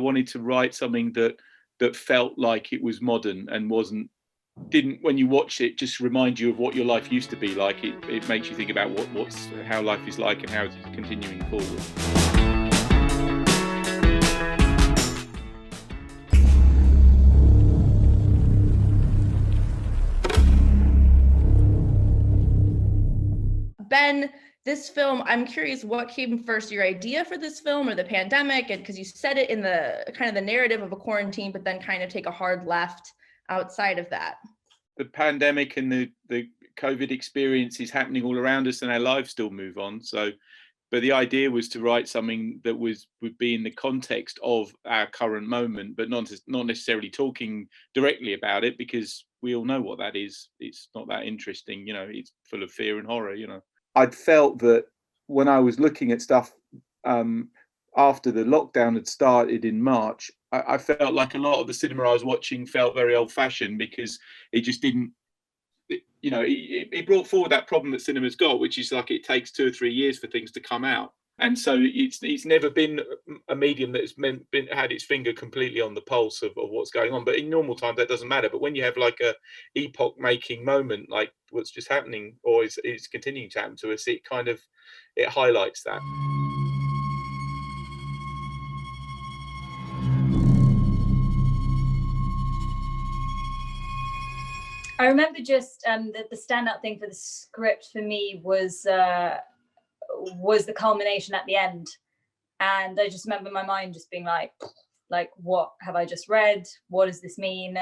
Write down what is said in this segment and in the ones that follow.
wanted to write something that felt like it was modern and didn't when you watch it just remind you of what your life used to be like. It makes you think about how life is like and how it's continuing forward. Ben, this film, I'm curious, what came first, your idea for this film or the pandemic? And because you said it in the kind of the narrative of a quarantine, but then kind of take a hard left outside of that. The pandemic and the COVID experience is happening all around us, and our lives still move on. So, but the idea was to write something that would be in the context of our current moment, but not necessarily talking directly about it, because we all know what that is. It's not that interesting, it's full of fear and horror, I'd felt that when I was looking at stuff after the lockdown had started in March, I felt like a lot of the cinema I was watching felt very old-fashioned, because it just didn't, it brought forward that problem that cinema's got, which is like it takes 2 or 3 years for things to come out. And so it's never been a medium that's had its finger completely on the pulse of what's going on. But in normal times, that doesn't matter. But when you have like a epoch-making moment, like what's just happening or is continuing to happen to us, it highlights that. I remember just the standout thing for the script for me was the culmination at the end, and I just remember my mind just being like what have I just read? What does this mean?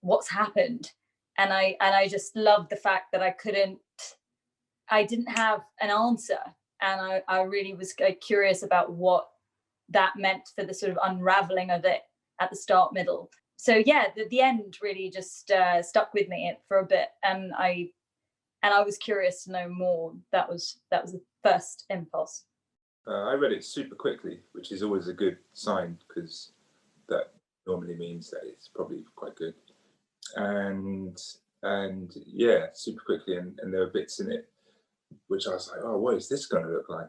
What's happened? And I just loved the fact that I didn't have an answer, and I really was curious about what that meant for the sort of unraveling of it at the start, middle. So yeah, the end really just stuck with me for a bit, and I was curious to know more. That was the first impulse. I read it super quickly, which is always a good sign, because that normally means that it's probably quite good. And yeah, super quickly, and there were bits in it which I was like, oh, what is this going to look like?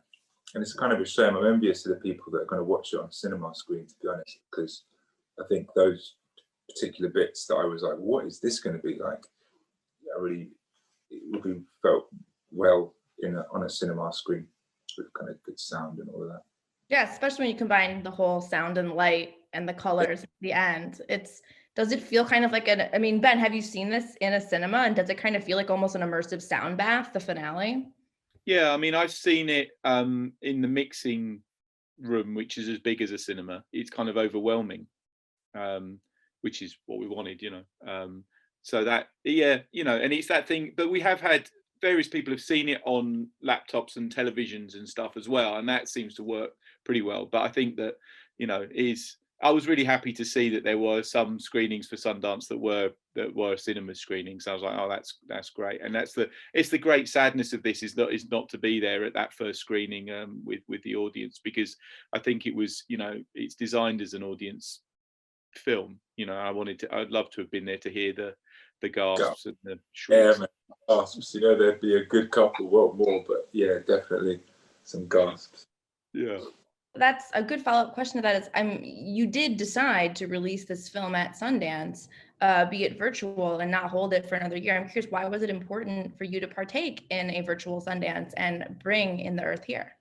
And it's kind of a shame. I'm envious of the people that are going to watch it on a cinema screen, to be honest, because I think those particular bits that I was like, what is this going to be like? It would be felt well on a cinema screen with kind of good sound and all of that. Yeah, especially when you combine the whole sound and light and the colors at the end. Does it feel kind of like Ben, have you seen this in a cinema, and does it kind of feel like almost an immersive sound bath, the finale? Yeah, I've seen it in the mixing room, which is as big as a cinema. It's kind of overwhelming, which is what we wanted, so that, yeah, and it's that thing. But we have had various people have seen it on laptops and televisions and stuff as well, and that seems to work pretty well. But I think that, I was really happy to see that there were some screenings for Sundance that were cinema screenings. So I was like, oh, that's great. And it's the great sadness of this is not to be there at that first screening with the audience, because I think it was, it's designed as an audience film. I'd love to have been there to hear the gasps and the shrieks. Yeah, gasps. There'd be a good couple, well, more, but yeah, definitely some gasps. Yeah. That's a good follow-up question to that is, you did decide to release this film at Sundance, be it virtual, and not hold it for another year. I'm curious, why was it important for you to partake in a virtual Sundance and bring In the Earth Here?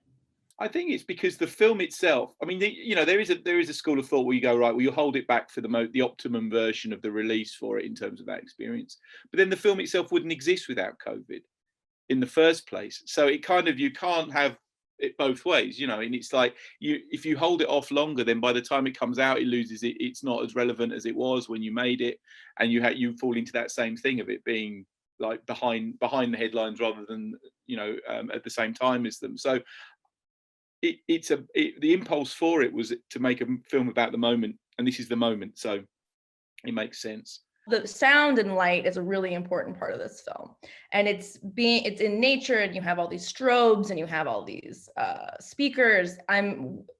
I think it's because the film itself, there is a school of thought where you go, right, well, you hold it back for the optimum version of the release for it in terms of that experience. But then the film itself wouldn't exist without COVID in the first place. So you can't have it both ways, and it's like if you hold it off longer, then by the time it comes out, it loses it's not as relevant as it was when you made it, and you fall into that same thing of it being like behind the headlines rather than at the same time as them. So the impulse for it was to make a film about the moment, and this is the moment, so it makes sense. The sound and light is a really important part of this film, and it's in nature, and you have all these strobes and you have all these speakers.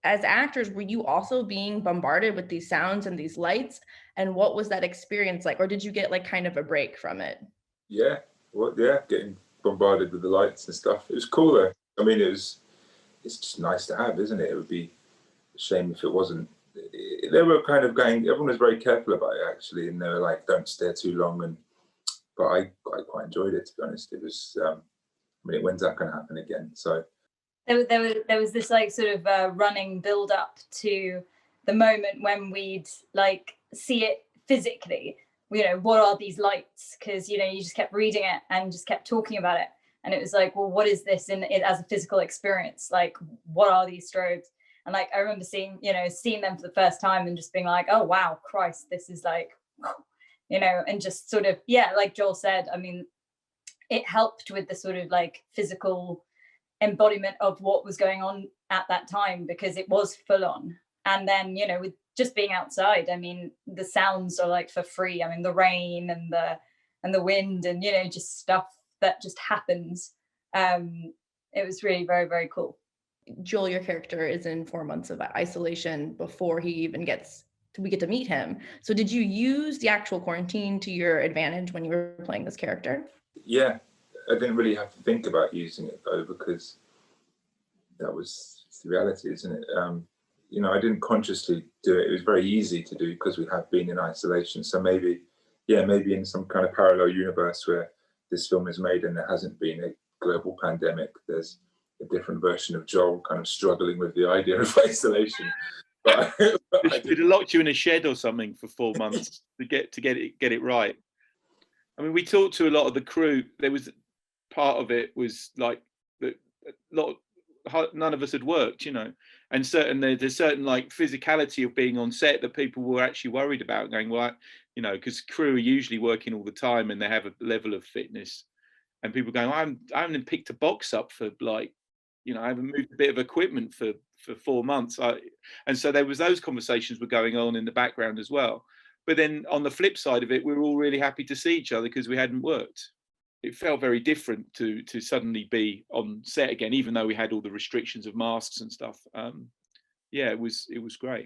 As actors, were you also being bombarded with these sounds and these lights, and what was that experience like, or did you get like kind of a break from it? Yeah, getting bombarded with the lights and stuff, it was cool though. It's just nice to have, isn't it? It would be a shame if it wasn't they were kind of going, everyone was very careful about it actually, and they were like, don't stare too long. But I quite enjoyed it, to be honest. It was, I mean, when's that going to happen again? So there was this like sort of running build up to the moment when we'd like see it physically. You know, what are these lights? Because, you know, you just kept reading it and just kept talking about it. And it was like, well, what is this in it as a physical experience? Like, what are these strobes? And like, I remember seeing them for the first time and just being like, oh, wow, Christ, this is like, you know, and just sort of, yeah, like Joel said, I mean, it helped with the sort of like physical embodiment of what was going on at that time, because it was full on. And then, you know, with just being outside, I mean, the sounds are like for free. I mean, the rain and the wind and, you know, just stuff that just happens. It was really very, very cool. Joel, your character, is in 4 months of isolation before we get to meet him. So did you use the actual quarantine to your advantage when you were playing this character? Yeah, I didn't really have to think about using it though, because that was the reality, isn't it? You know, I didn't consciously do it. It was very easy to do because we have been in isolation. So maybe in some kind of parallel universe where this film is made and there hasn't been a global pandemic, there's a different version of Joel kind of struggling with the idea of isolation. But It'd have locked you in a shed or something for 4 months to get it right. I mean, we talked to a lot of the crew. There was part of it was like none of us had worked, you know, and there's certain like physicality of being on set that people were actually worried about, going, well, you know, because crew are usually working all the time and they have a level of fitness, and people going, I haven't picked a box up for like, you know, I haven't moved a bit of equipment for 4 months. And so there was those conversations were going on in the background as well. But then on the flip side of it, we were all really happy to see each other because we hadn't worked. It felt very different to suddenly be on set again, even though we had all the restrictions of masks and stuff. Yeah, it was great.